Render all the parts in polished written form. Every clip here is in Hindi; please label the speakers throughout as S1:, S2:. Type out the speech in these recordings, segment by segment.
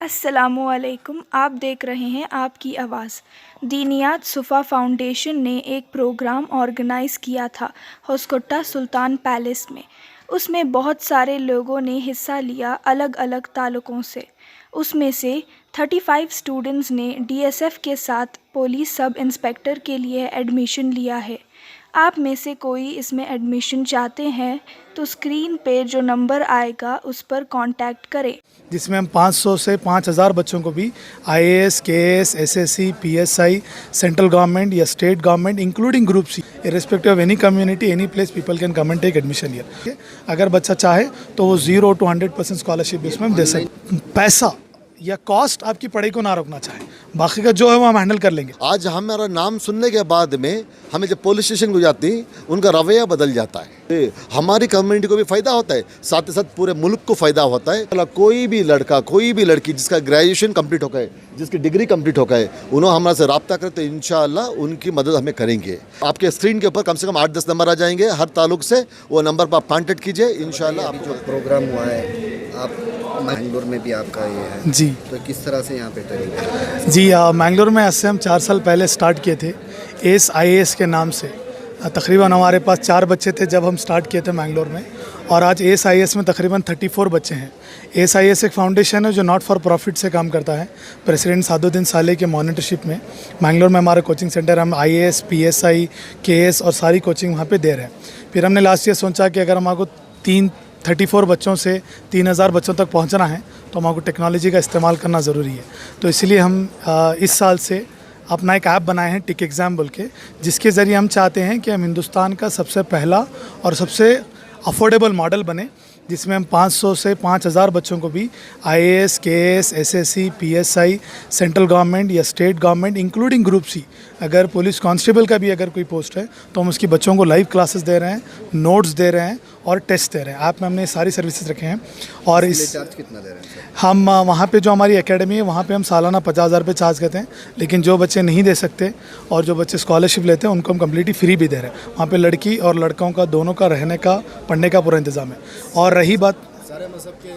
S1: अस्सलामुअलैकुम। आप देख रहे हैं आपकी आवाज़। दीनियात सुफ़ा फाउंडेशन ने एक प्रोग्राम ऑर्गेनाइज़ किया था होस्कोटा सुल्तान पैलेस में। उसमें बहुत सारे लोगों ने हिस्सा लिया अलग अलग ताल्लुक़ों से। उसमें से 35 स्टूडेंट्स ने डीएसएफ के साथ पुलिस सब इंस्पेक्टर के लिए एडमिशन लिया है। आप में से कोई इसमें एडमिशन चाहते हैं तो स्क्रीन पे जो नंबर आएगा उस पर कांटेक्ट करें।
S2: जिसमें हम 500 से 5000 बच्चों को भी IAS, KAS, SSC, PSI, central government या state government including group C, irrespective of any community, any place, people can come and take admission here. अगर बच्चा चाहे तो वो 0 to 100% स्कॉलरशिप भी उसमें हम दे सकते। पैसा या कॉस्ट आपकी पढ़ाई को ना रोकना चाहे, बाकी का जो है वो हम हैंडल कर लेंगे।
S3: आज हमारा नाम सुनने के बाद में हमें जब पुलिस स्टेशन को जाती उनका रवैया बदल जाता है। हमारी कम्युनिटी को भी फ़ायदा होता है, साथ ही साथ पूरे मुल्क को फ़ायदा होता है। कोई भी लड़का, कोई भी लड़की जिसका ग्रेजुएशन कंप्लीट हो गए, जिसकी डिग्री कंप्लीट हो गए, उन्होंने हमारे से रब्ता करें तो इंशाअल्लाह उनकी मदद हमें करेंगे। आपके स्क्रीन के ऊपर कम से कम 8-10 नंबर आ जाएंगे हर ताल्लुक से, वो नंबर पर आप कॉन्टेक्ट कीजिए। इंशाअल्लाह
S4: जो प्रोग्राम हुआ है, आप मैंगलोर में भी आपका ये है
S2: जी,
S4: तो किस तरह से यहाँ पे ट्रेनिंग है?
S2: जी मैंगलोर में ऐसे हम 4 साल पहले स्टार्ट किए थे ACE के नाम से। तकरीबन हमारे पास 4 बच्चे थे जब हम स्टार्ट किए थे मैंगलोर में, और आज ACE में तकरीबन 34 बच्चे हैं। ACE एक फाउंडेशन है जो नॉट फॉर प्रॉफिट से काम करता है। प्रेसिडेंट सादुद्दीन साले के मॉनिटरशिप में मैंगलोर में हमारा कोचिंग सेंटर, हम IAS, PSI, KS और सारी कोचिंग वहाँ पे दे रहे हैं। फिर हमने लास्ट ईयर सोचा कि अगर हमारे 34 बच्चों से 3000 बच्चों तक पहुँचना है तो हमको टेक्नोलॉजी का इस्तेमाल करना ज़रूरी है। तो इसलिए हम इस साल से अपना एक ऐप बनाए हैं टिक एग्ज़ाम बोल के, जिसके ज़रिए हम चाहते हैं कि हम हिंदुस्तान का सबसे पहला और सबसे अफोर्डेबल मॉडल बने, जिसमें हम 500 से 5000 बच्चों को भी IAS, KS, SSC, PSI, central government या state government including group C, अगर पुलिस कांस्टेबल का भी अगर कोई पोस्ट है तो हम उसकी बच्चों को लाइव क्लासेस दे रहे हैं, नोट्स दे रहे हैं और टेस्ट दे रहे हैं। ऐप में हमने सारी सर्विसेज रखे हैं। और इस
S4: चार्ज कितना दे रहे हैं?
S2: हम वहाँ पे जो हमारी एकेडमी है वहाँ पे हम सालाना 50,000 रुपये चार्ज करते हैं, लेकिन जो बच्चे नहीं दे सकते और जो बच्चे स्कॉलरशिप लेते हैं उनको हम कम्प्लीटली फ्री भी दे रहे हैं। वहाँ पे लड़की और लड़कों का दोनों का रहने का, पढ़ने का पूरा इंतज़ाम है। और रही बात,
S4: सारे मज़हब के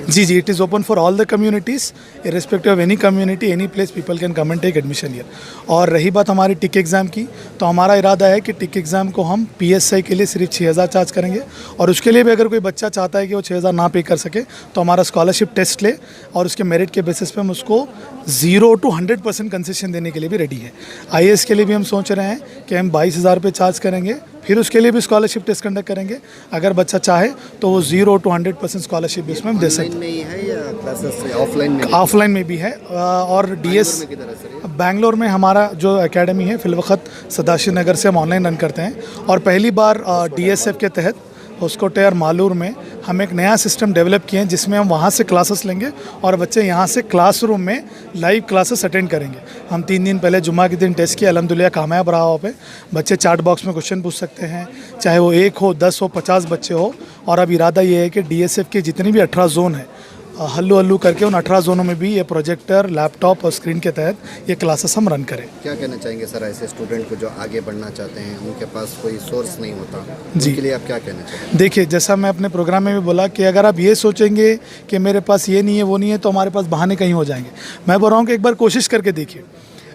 S2: जी, it is open for all the communities, irrespective of any community, any place, people can come and take admission here. और रही बात हमारी टिक एग्ज़ाम की, तो हमारा इरादा है कि टिक एग्ज़ाम को हम PSI के लिए सिर्फ 6000 चार्ज करेंगे, और उसके लिए भी अगर कोई बच्चा चाहता है कि वो 6000 ना पे कर सके तो हमारा स्कॉलरशिप टेस्ट ले और उसके मेरिट के बेसिस पे हम उसको 0 to 100% कंसेशन देने के लिए भी रेडी है। IAS के लिए भी हम सोच रहे हैं कि हम 22,000 रुपये चार्ज करेंगे, फिर उसके लिए भी स्कॉलरशिप टेस्ट कंडक्ट करेंगे। अगर बच्चा चाहे तो वो 0 to 100% स्कॉलरशिप भी उसमें हम दे सकते हैं।
S4: में ही है या क्लासेस ऑफलाइन में?
S2: ऑफलाइन में भी है। और DS बैंगलोर में हमारा जो एकेडमी है फिलवक्त सदाशिव नगर से हम ऑनलाइन रन करते हैं, और पहली बार DSF के तहत होस्कोटे और मालूर में हम एक नया सिस्टम डेवलप किए हैं, जिसमें हम वहाँ से क्लासेस लेंगे और बच्चे यहाँ से क्लासरूम में लाइव क्लासेस अटेंड करेंगे। हम 3 दिन पहले जुम्मा के दिन टेस्ट किया, अल्हम्दुलिल्लाह कामयाब रहा। वहाँ पे बच्चे चैट बॉक्स में क्वेश्चन पूछ सकते हैं, चाहे वो 1 हो, 10 हो, 50 बच्चे हो। और अब इरादा ये है कि DSF के जितनी भी 18 जोन है, हल्लू हल्लू करके उन 18 जोनों में भी ये प्रोजेक्टर, लैपटॉप और स्क्रीन के तहत ये क्लासेस हम रन करें।
S4: क्या कहना चाहेंगे सर ऐसे स्टूडेंट को जो आगे बढ़ना चाहते हैं, उनके पास कोई सोर्स नहीं होता,
S2: जी,
S4: उनके लिए आप क्या कहना चाहेंगे?
S2: देखिए, जैसा मैं अपने प्रोग्राम में भी बोला कि अगर आप ये सोचेंगे कि मेरे पास ये नहीं है, वो नहीं है, तो हमारे पास बहाने कहीं हो जाएंगे। मैं बोल रहा हूँ कि एक बार कोशिश करके देखिए।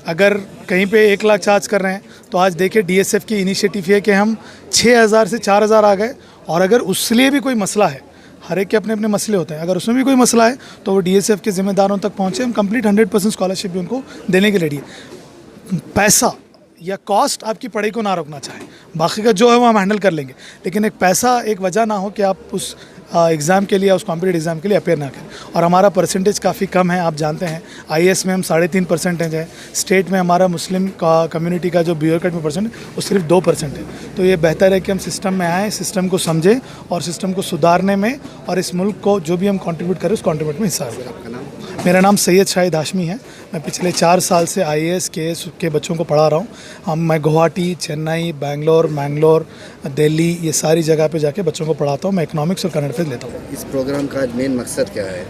S2: अगर कहीं पे 1 लाख चार्ज कर रहे हैं तो आज देखिए DSF की इनिशिएटिव है कि हम 6000 से 4000 आ गए। और अगर उसके लिए भी कोई मसला है, हर एक के अपने अपने मसले होते हैं, अगर उसमें भी कोई मसला है तो वो DSF के ज़िम्मेदारों तक पहुँचे, हम कंप्लीट 100% स्कॉलरशिप भी उनको देने के लिए रेडी है। पैसा या कॉस्ट आपकी पढ़ाई को ना रोकना चाहे, बाकी का जो है वो हम हैंडल कर लेंगे, लेकिन एक पैसा एक वजह ना हो कि आप उस एग्ज़ाम के लिए, उस कॉम्पिटिटिव एग्ज़ाम के लिए अपेयर ना करें। और हमारा परसेंटेज काफ़ी कम है, आप जानते हैं। IAS में हम 3.5% है, स्टेट में हमारा मुस्लिम कम्युनिटी का जो ब्यूरोक्रेट में परसेंट है वो सिर्फ 2% है। तो ये बेहतर है कि हम सिस्टम में आएँ, सिस्टम को समझें और सिस्टम को सुधारने में और इस मुल्क को जो भी हम कंट्रीब्यूट करें उस कंट्रीब्यूट में हिस्सा लें।
S4: आपका नाम?
S2: मेरा नाम सैयद शाहिद हाशमी है। मैं पिछले 4 साल से IAS, KS के बच्चों को पढ़ा रहा हूँ। मैं गुवाहाटी, चेन्नई, बैंगलोर, दिल्ली, ये सारी जगह पे जाके बच्चों को पढ़ाता हूँ। मैं इकोनॉमिक्स और करंट अफेयर्स लेता हूँ।
S4: इस प्रोग्राम का मेन मकसद क्या है?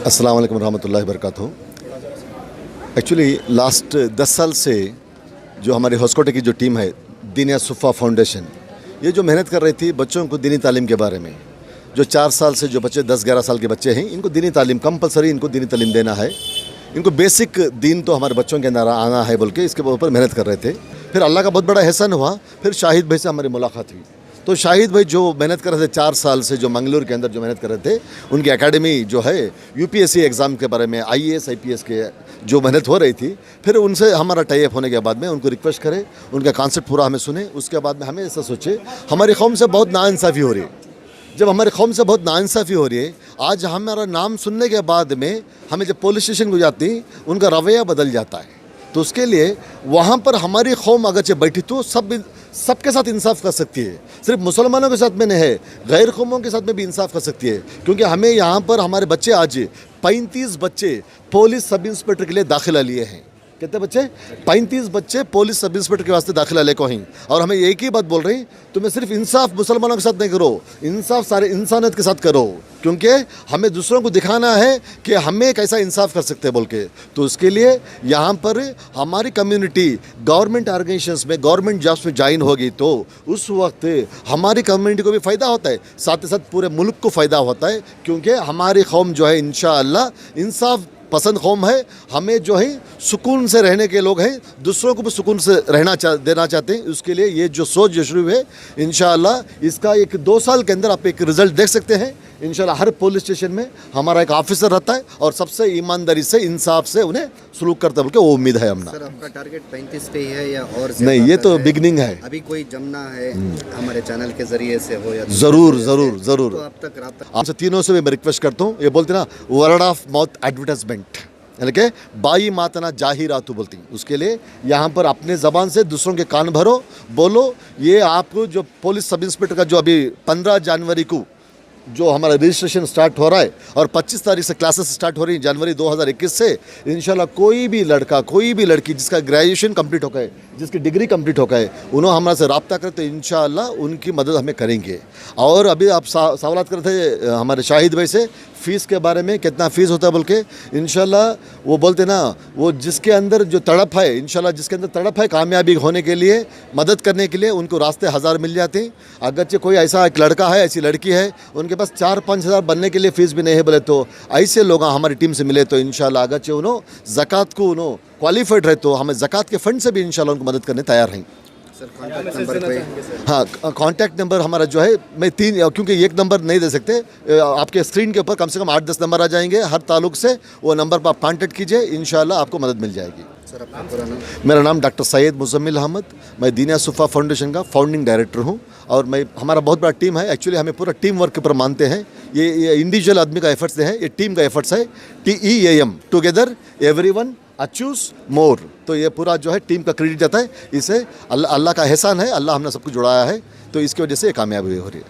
S3: अस्सलाम वालेकुम रहमतुल्लाहि वबरकातुहू। एक्चुअली लास्ट 10 साल से जो हमारे होस्कोटे की जो टीम है, दीनियात सुफ़ा फाउंडेशन, ये जो मेहनत कर रही थी बच्चों को दीनी तालीम के बारे में, जो 4 साल से जो बच्चे 10-11 साल के बच्चे हैं, इनको दीनी तालीम कंपलसरी, इनको दीनी तालीम देना है। इनको बेसिक दीन तो हमारे बच्चों के अंदर आना है बोल के इसके ऊपर मेहनत कर रहे थे। फिर अल्लाह का बहुत बड़ा एहसान हुआ, फिर शाहिद भाई से हमारी मुलाकात हुई। तो शाहिद भाई जो मेहनत कर रहे थे 4 साल से, जो मंगलूर के अंदर जो मेहनत कर रहे थे, उनकी एकेडमी जो है यूपीएससी एग्ज़ाम के बारे में, IAS IPS के जो मेहनत हो रही थी, फिर उनसे हमारा टाई अप होने के बाद में उनको रिक्वेस्ट करें, उनका कॉन्सेप्ट पूरा हमें सुने। उसके बाद में हमें ऐसा सोचे हमारी कौम से बहुत नाइंसाफ़ी हो रही है। जब हमारे कौम से बहुत नाइंसाफ़ी हो रही है, आज हमारा नाम सुनने के बाद में हमें जब पुलिस स्टेशन को जाती, उनका रवैया बदल जाता है। तो उसके लिए वहाँ पर हमारी कौम अगरचे बैठी तो सबके साथ इंसाफ कर सकती है। सिर्फ मुसलमानों के साथ में नहीं है, गैर कौमों के साथ में भी इंसाफ कर सकती है। क्योंकि हमें यहाँ पर हमारे बच्चे आज 35 बच्चे पुलिस सब इंस्पेक्टर के लिए दाखिला लिए हैं। कितने बच्चे? 35 बच्चे पुलिस सब इंस्पेक्टर के वास्ते दाखिला ले को हैं। और हमें एक ही बात बोल रही, तुम्हें सिर्फ इंसाफ मुसलमानों के साथ नहीं करो, इंसाफ सारे इंसानियत के साथ करो। क्योंकि हमें दूसरों को दिखाना है कि हमें कैसा इंसाफ कर सकते हैं बोल के। तो उसके लिए यहाँ पर हमारी कम्युनिटी गवर्नमेंट ऑर्गेनाइजेशंस में, गवर्नमेंट जॉब्स में ज्वाइन होगी तो उस वक्त हमारी कम्युनिटी को भी फ़ायदा होता है, साथ ही साथ पूरे मुल्क को फ़ायदा होता है। क्योंकि हमारी कौम जो है इंशाअल्लाह इंसाफ पसंद कौम है। हमें जो है सुकून से रहने के लोग हैं, दूसरों को भी सुकून से देना चाहते हैं। उसके लिए ये जो सोच जो शुरू है, इंशाअल्लाह इसका 1-2 साल के अंदर आप एक रिज़ल्ट देख सकते हैं। इंशाल्लाह हर पुलिस स्टेशन में हमारा एक ऑफिसर रहता है और सबसे ईमानदारी से, इंसाफ से उन्हें सलूक करता है बोल के वो उम्मीद है हमने।
S4: सर आपका टारगेट 35 पे ही है या और
S3: नहीं, ये तो बिगनिंग है।
S4: अभी कोई जमना है हमारे चैनल के जरिए से हो या
S3: ज़रूर ज़रूर ज़रूर
S4: तो आप तक रब्ता
S3: आपसे तीनों से मैं रिक्वेस्ट करता हूँ। ये बोलते ना वर्ड ऑफ माउथ एडवर्टाइजमेंट, यानी कि बाई मातना जाहिरातु बोलती, उसके लिए यहाँ पर अपने ज़बान से दूसरों के कान भरो, बोलो। ये आपको जो पुलिस सब इंस्पेक्टर का जो अभी 15 जनवरी को जो हमारा रजिस्ट्रेशन स्टार्ट हो रहा है और 25 तारीख से क्लासेस स्टार्ट हो रही हैं जनवरी 2021 से, इंशाल्लाह कोई भी लड़का, कोई भी लड़की जिसका ग्रेजुएशन कंप्लीट हो गए, जिसकी डिग्री कंप्लीट हो गए, उन्होंने हमारे से रब्ता करें तो इंशाल्लाह उनकी मदद हमें करेंगे। और अभी आप सवालात कर रहे थे हमारे शाहिद भाई से फ़ीस के बारे में, कितना फ़ीस होता है बोल के। इंशाल्लाह वो बोलते ना, वो जिसके अंदर जो तड़प है, इंशाल्लाह जिसके अंदर तड़प है कामयाबी होने के लिए, मदद करने के लिए, उनको रास्ते हज़ार मिल जाते हैं। अगरचे कोई ऐसा एक लड़का है, ऐसी लड़की है, उनके पास 4-5 हज़ार बनने के लिए फ़ीस भी नहीं है बोले, तो ऐसे लोग हमारी टीम से मिले तो इंशाल्लाह अगरचे उन्होंने ज़कात को उन्होंने क्वालिफाइड रहे तो हमें ज़कात के फ़ंड से भी इंशाल्लाह उनको मदद करने तैयार हैं।
S4: सर कॉन्टैक्ट नंबर पे
S3: हाँ, कॉन्टैक्ट नंबर हमारा जो है, मैं 3, क्योंकि एक नंबर नहीं दे सकते, आपके स्क्रीन के ऊपर कम से कम 8-10 नंबर आ जाएंगे हर ताल्लुक से। वो नंबर पर आप कॉन्टैक्ट कीजिए, इंशाल्लाह आपको मदद मिल जाएगी।
S4: सर आपका पूरा नाम?
S3: मेरा नाम डॉक्टर सैयद मुज़म्मिल अहमद, मैं दीनिया सुफ़ा फाउंडेशन का फाउंडिंग डायरेक्टर हूँ। और हमारा बहुत बड़ा टीम है, एक्चुअली हमें पूरा टीम वर्क के ऊपर मानते हैं। ये इंडिविजुअल आदमी का एफर्ट्स है, ये टीम का एफर्ट्स है। TEAM, टुगेदर एवरीवन अचीव्स मोर। तो ये पूरा जो है टीम का क्रेडिट जाता है। इसे अल्लाह का एहसान है, अल्लाह हमने सबको जुड़ाया है, तो इसकी वजह से ये कामयाबी हो रही है।